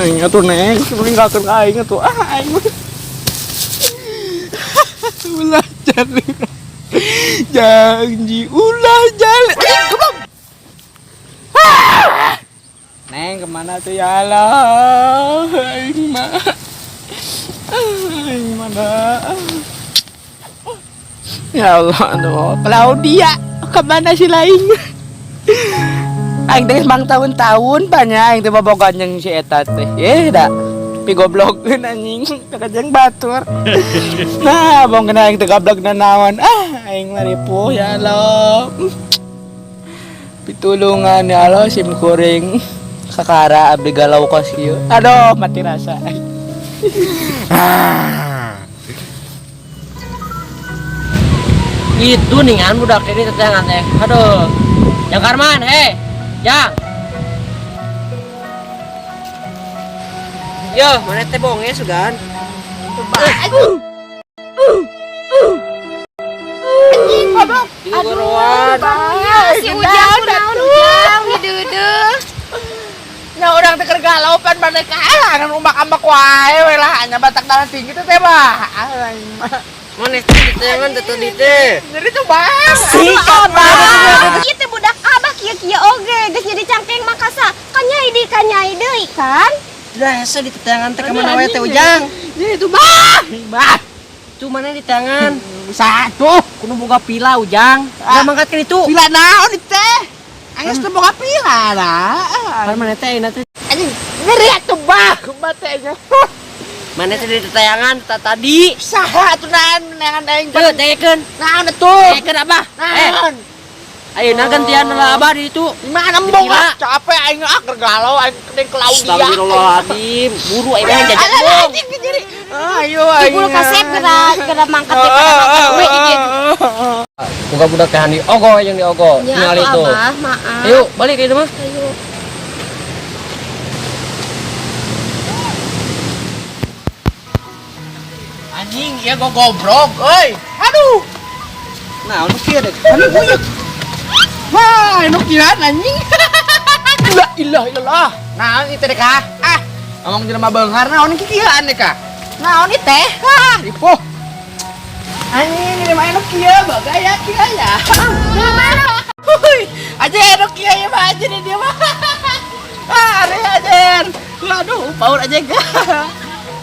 Aing atuh neng, meninggalkan aing atuh. Aing. Ulah jali. Janji ulah jali. Kebab. Neng kemana tuh ya Allah? Aing mah. Aing mana? Ya Allah, aduh. Claudia, kemana si Laing? Aing teh mang tahun-tahun banyak aing teh bobogan jeung si eta teh. Da. Pi goblokkeun anjing, kakajeng batur. Nah, bong kena aing teh goblokna naon. Aing mah ripuh ya Allah. Pitulungan ya Allah sim kuring. Kakara abdi galau kos kieu. Aduh, mati rasa. Itu ningan budak ini tetangan teh. Aduh. Yang Karman, Yang. Yo, mana teh bonge sugan? Anjing, goblok. Aduh, si Ujang naon hiduh. Nya urang teh keur galau pan bade ka ngan umbak-ambak wae we lah nya batak dana tinggi teh mah. Mana teh ditengan teh di teh. Jadi tuh bang. Si Abah. Ieu teh budak Abah kieu-kieu oge geus jadi cangkeng makasa. Kanyai deui kan? Dah hese di tetangan teh ka mana we teh Ujang. Jadi tuh bang. Bang. Tuh mana di tangan? Satu. Kudu boga pila Ujang. Udah mangkat ke ditu. Pila naon ieu teh? Anggeus teu boga pila lah. Pan mana teh ayeuna teh? Anjing ngeri atuh bang. Batenya. Mana teh di tetangan tadi? Saha atuh nangan aing. Yuk, dengekeun. Naon atuh? Dengekeun Abah. Naon? Ayeuna gantian lah Abah di ditu. Di mana embong ah? Capek aing keur galau aing kening Claudia. Astagfirullahaladzim. Buru aing mah jajan bong. Ayo Ibu kasep geura mangkat teh we ieu. Buka budak teh di ogo yang di ogo. Ya Tinggal itu. Abah, maaf. Ayo balik itu mah. Ayo. Anjing ieu goblok euy. Aduh. Nah, nu kieu deh. Anjing buyuk. Wah, nu kieuan anjing. La ilaha illallah. Naon ieu teh ka? Ngomong jelema beunghar naon kieu kieuan deh ka? Naon ieu teh? Ripuh. Anjing ini mah nu kieu bagaya kieu ya. Huy, aja nu kieu ya mah aja dia mah. Are aja. Aduh, paur aja ga.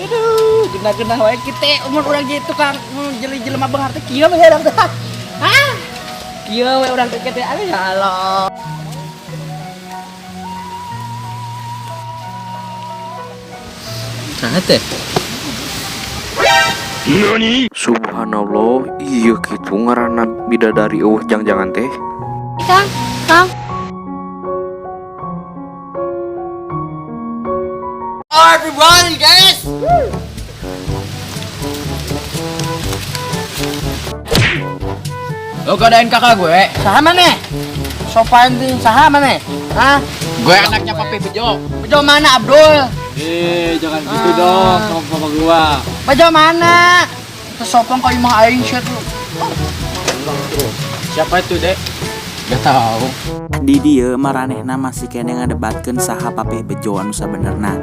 Aduh, genah-genah wae kita umur urang jadi tukang jelema beunghar teh kieu mah herang teh. Kieu we urang teh teh anu ya Allah. Saha teh? Nani? Subhanallah, iya kitu ngaranna bidadari jangan teh. Kang. Everybody, guys. Lo godain kakak gue. Saha maneh? Sopan ting saha maneh? Hah? Gue anaknya Papi Bejo. Bejo mana Abdul? Jangan gitu dong sama papa gua. Bejo mana? Tersopan kau imah aing shit lu. Siapa itu, Dek? Gak tahu. Di dieu maranehna masih kene ngadebatkeun saha Papi Bejo anu sabenerna.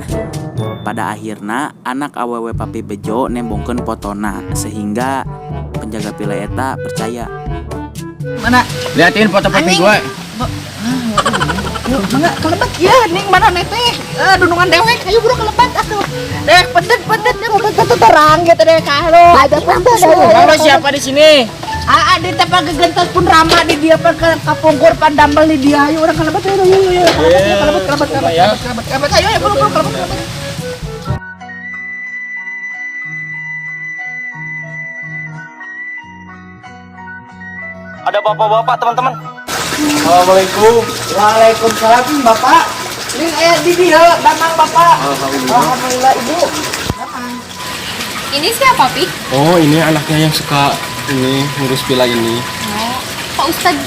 Pada akhirna anak awewe Papi Bejo nembongkeun fotona sehingga penjaga pila eta percaya. Mana? Liatin foto papi gue. Mana kelebat ya ning mana teh? Dunungan dewek ayo buru kelebat atuh. Dek pendet ya terang gitu deh kalau. Ada pendet. Kalau siapa di sini? Ada tempat gegentos pun ramah di dia pan kapungkur pandambel di dia ayo orang kelebat ayo. Kelebat ayo buru kelebat. Ada bapak-bapak, teman-teman. Assalamualaikum. Waalaikumsalam Bapak. Ini di dia damang Bapak. Alhamdulillah Ibu. Ini siapa, Pi? Oh, ini anaknya yang suka ini ngurus villa ini. Oh, Pak Ustad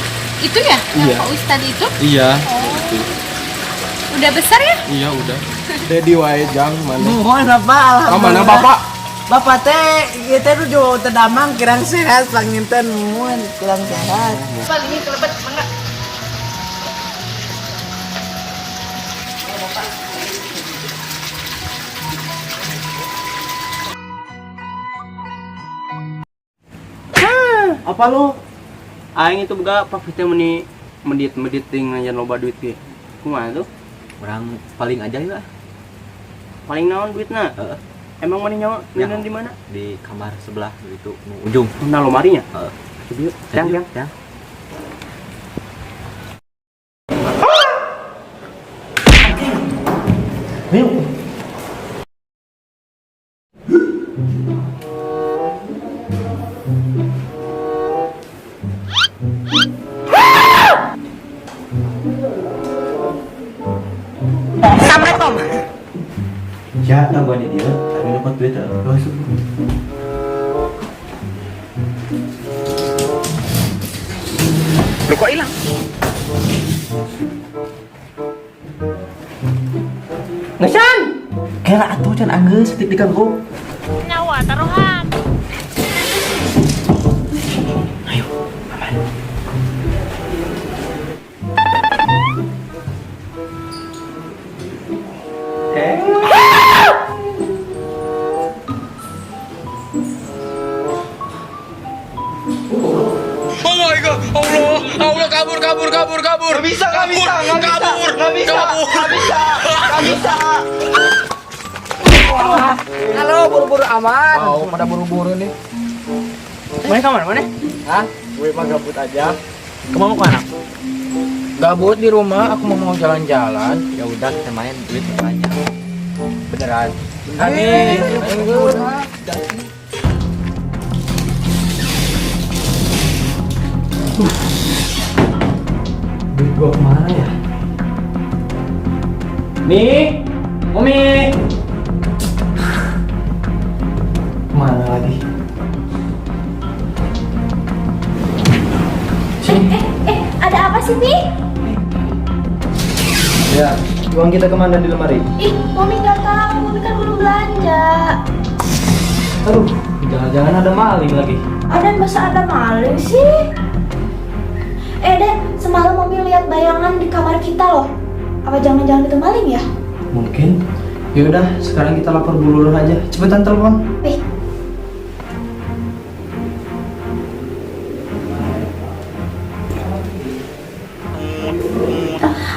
itu ya? Yang Iya. Pak Ustad itu? Iya. Udah besar ya? Iya, udah. Dedi wae jang mana? Mohon Bapak. Oh, mana Bapak? Bapak teh ieu teh nuju terdamang kirang sehat panginten mun kirang sehat. Bapak ini kelebet mangga. Apa lo? Aing itu boga papitnya medit ting aja loba duit ge. Kumaha tuh? Orang paling aja ya. Paling naon duitna? Emang mana nyawa? Ya. Di mana? Di kamar sebelah itu ujung. Nah, lomarinya? Heeh. Yang. Ayo. Ya, gua di dia. Tapi dapat duit. Lu kok hilang? Ngesan! Kira atuh can anggeus setik diganggu. Nyawa taruhan. Ayo, aman. Allah kabur. Gak bisa. Halo, buru-buru aman. Oh, pada buru-buru nih. Mana kamar mana? Hah? Gue mah gabut aja. Kamu mau kemana? Gabut di rumah, aku mau jalan-jalan. Ya udah kita main duit banyak. Beneran. Amin. Duit gua kemana ya? Nih, Umi. Kemana lagi? Ada apa sih, Pi? Ya, uang kita kemana di lemari? Ih, Mami nggak tahu. Mami kan belum belanja. Aduh, jangan-jangan ada maling lagi. Ada masa ada maling sih? Den, semalam Mami lihat bayangan di kamar kita loh. Apa jangan-jangan itu maling ya? Mungkin. Ya udah, sekarang kita lapor Bu Lurah aja. Cepetan telepon. Ih,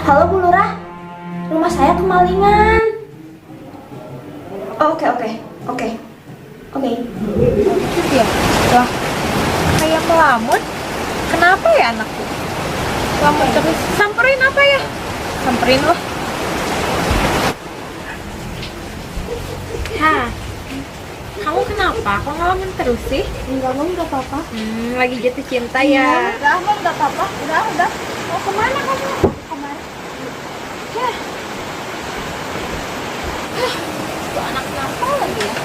halo Bu Lurah, rumah saya kemalingan. Oh, oke. Ya, wah, kayak melamun. Kenapa ya anakku? Lamun terus. Samperin apa ya? Samperin loh. Hah, kamu kenapa? Kok ngalamin terus sih? Enggak apa-apa. Lagi jatuh cinta ya? Enggak apa-apa. Udah. Mau kemana kamu? Kamar. Ya. Itu anak kenapa lagi ya?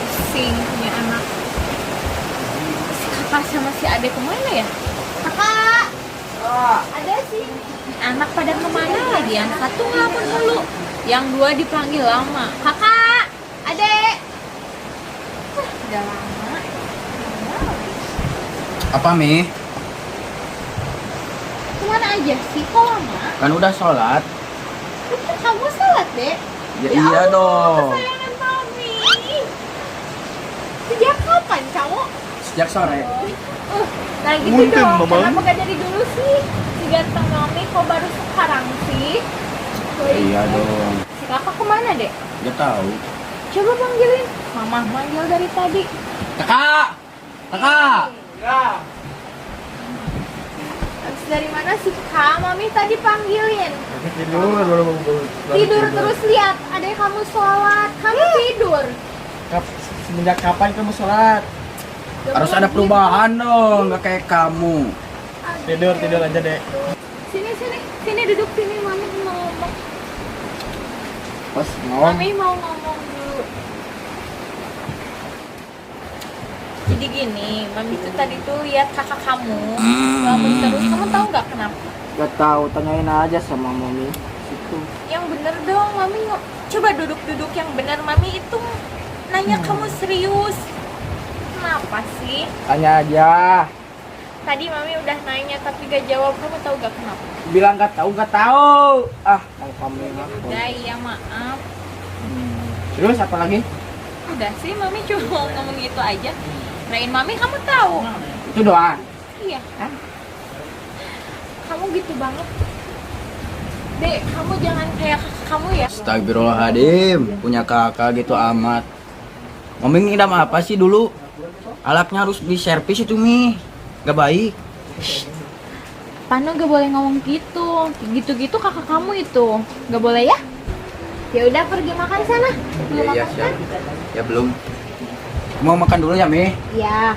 Pusing punya anak. Si kakak sama si adek kemana ya? Kakak. Ada sih. Anak pada kemana lagi? Yang satu ngelamun dulu, yang dua dipanggil lama. Kakak, adek. Udah lama. Apa, Mi? Kemana aja sih? Kok lama? Kan udah sholat. Kan kamu salat, Dek. Ya iya Allah, dong. kesayangan Mami. Sejak kapan kamu? Sejak sore. Nah gitu dong, kenapa gak dari dulu sih? Si ganteng Mami kok baru sekarang sih? Iya dong. Si kakak kemana, Dek? Gak tahu. Coba panggilin. Mama manggil dari tadi. Kakak. Habis dari mana sih Kak? Mami tadi panggilin. Tidur terus lihat, adek kamu sholat. Kamu tidur. Semenjak kapan kamu sholat? Gak Harus boleh ada gitu. perubahan dong, gak kayak kamu. Aduh. Tidur aja deh. Sini duduk sini. Mami mau ngomong. Pas ngomong. Mami mau ngomong dulu. Jadi gini, Mami tuh tadi tuh lihat kakak kamu ngelamun terus. Kamu tahu nggak kenapa? Gak tahu, tanyain aja sama Mami. Situ. Yang bener dong, Mami. Coba duduk yang bener. Mami itu nanya kamu serius. Kenapa sih? Tanya aja. Tadi Mami udah nanya tapi gak jawab. Kamu tahu gak kenapa? Bilang gak tahu. Ah, mau kamu Udah, iya maaf. Terus apa lagi? Udah sih, Mami cuma ngomong gitu aja. Kirain Mami kamu tahu. Itu doang. Iya. Kamu gitu banget. Dek, kamu jangan kayak kakak kamu ya. Astagfirullahaladzim, punya kakak gitu amat. Mami ngidam apa sih dulu? Alatnya harus diservis itu Mi, gak baik. Pano gak boleh ngomong gitu. Gitu-gitu kakak kamu itu. Gak boleh ya? Ya udah pergi makan sana. Belum Iya makan siap. kan? Ya belum. Mau makan dulu ya Mi? Iya.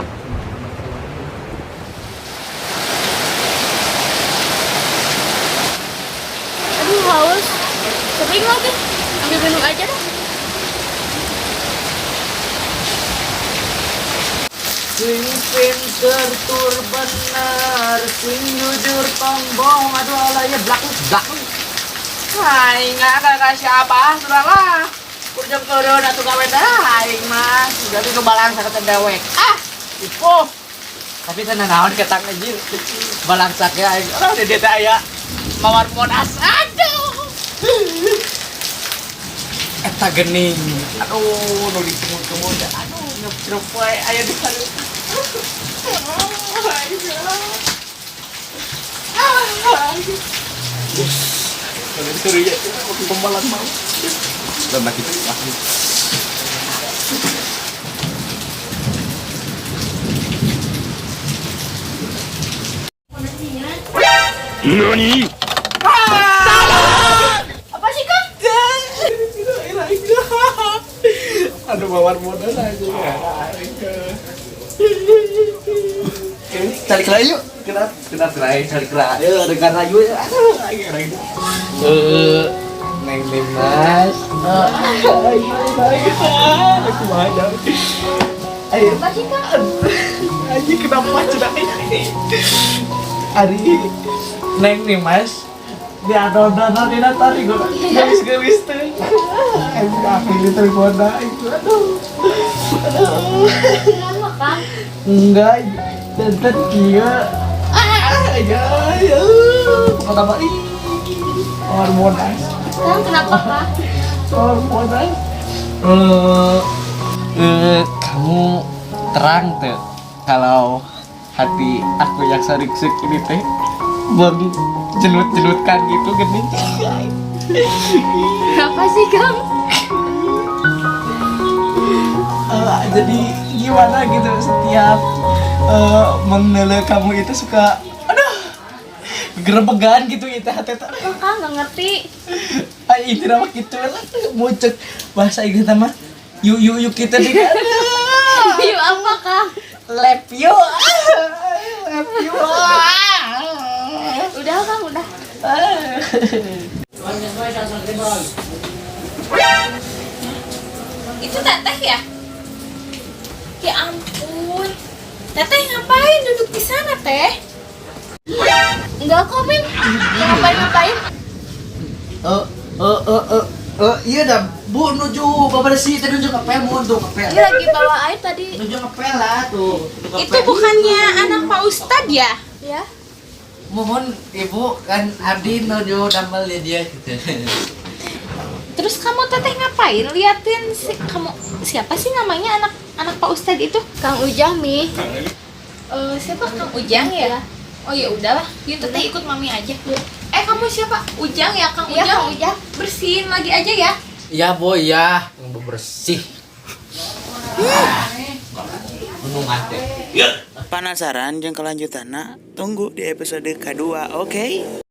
Aduh haus. Kering lagi. Ambil minum aja deh. Swing pinter tur bener, swing jujur tombong, aduh alah ya belak. Hai, nggak kasih apa, sudahlah. Kurjam turun atau gawe dah, aing mah. Jadi nu balang sakit dewek. Ipo. Tapi tenan naon ketang anjir. Balang sakit aing. Orang di deta aya mawar monas. Aduh. Eta gening. Aduh, nu dicemut-cemut. Aduh, ngep-ngep wae aya di sana. Kalau itu ya, waktu pembalan mau. Lagi. Apa sih Kang? Aduh, mawar modal aja ya. Cari kelai yuk. Kenapa cari kerak? Ya, dengan rayu ya. Neng Mas. Aku mahal. Ayo. Apa sih Kang? Aji kenapa sudah ini? Ari Neng nih Mas. Dia donor di tadi gue garis tuh. Aku ini tergoda itu. Aduh. Kenapa Kang? Enggak. Dan kia. Ya. Kata Pak. Hormonas. Kang kenapa Kang? Hormonas. Kamu terang tuh kalau hati aku yang sariksik ini teh bang jelut-jelutkan gitu gini. Kenapa sih Kang? Jadi gimana gitu setiap mengenal kamu itu suka gerebegan gitu ya teh teh. Kang nggak ngerti. Ini nama gitu lah muncul bahasa Inggris sama yuk kita di kan. Yuk apa Kang? Lep you. Udah Kang, udah. Itu teteh ya? Ya ampun. Teteh ngapain duduk di sana teh? Enggak kok Mim. Ngapain? Iya dah bu nuju bebersih tadi nuju ngepel mundur ngepel. Dia lagi bawa air tadi. Nuju ngepel lah tuh. Itu bukannya anak Pak Ustadz ya? Ya. Mohon ibu kan Ardi nuju dambel dia gitu. Terus kamu teteh ngapain? Liatin kamu siapa sih namanya anak Pak Ustadz itu? Kang Ujang Mi. Siapa Kang Ujang ya? Oh ya udahlah, yuk teteh ikut mami aja. Kamu siapa? Ujang ya Kang Ujang? Iya Kang Ujang. Bersihin lagi aja ya. Iya boy ya, yang bersih. Menungan teh. Penasaran jeung kelanjutanna? Tunggu di episode kedua, oke?